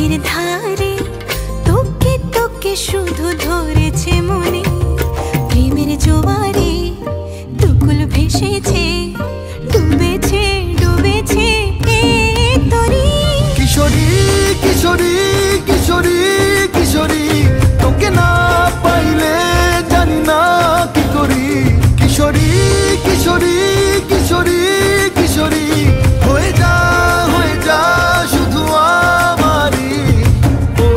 চোখের ধারে তোকে তোকে শুধু ধরেছে মনে, প্রেমের জোয়ারে দুকুল ভেসেছে, ডুবেছে ডুবেছে তরি। কিশোরী কিশোরী কিশোরী কিশোরী, তোকে না পাইলে জানি না কি করি। কিশোরী কিশোরী কিশোরী কিশোরী, হয়ে যা শুধু আমারই। ও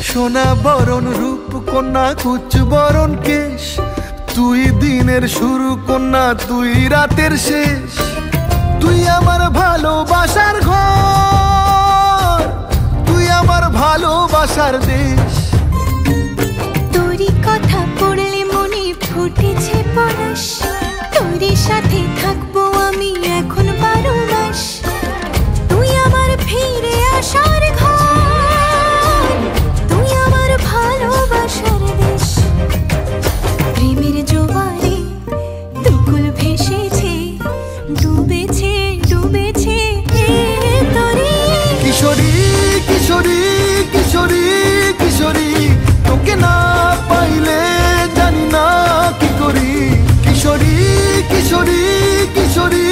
সোনা বরণ রূপ কন্যা কুচ বরণ কেশ, তুই দিনের শুরু কন্যা তুই রাতের শেষ। তুই আমার ভালোবাসার ঘর, তুই আমার ভালোবাসার দেশ। তোরই কথা পড়লে মনে ফুটেছে পরশ, তোরই সাথে থাকবো আমি এখন 12 মাস। তুই আমার ফিরে আসার ঘর, তুই আমার ভালোবাসার দেশ। প্রেমের জোয়ারে দুকুল ভেসেছে, ডুবেছে ডুবেছে তরি। কিশোরী কিশোরী কিশোরী কিশোরী, তোকে না পাইলে জানি না কি করি। কিশোরী কিশোরী কিশোরী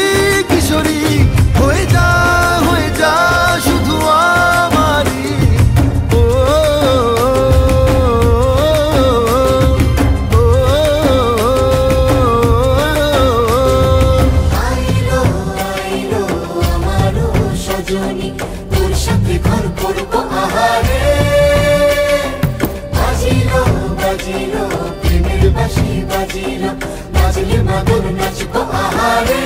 কিশোরী, হয়ে যা শুধু আমারই। ও আইলো আইলো আমারও সজনী, তোর সাথে ঘর করবো আহারে। বাজিলো বাজিলো প্রেমের বাঁশি বাজিলো, বাজলে মাদল নাচবো আহারে।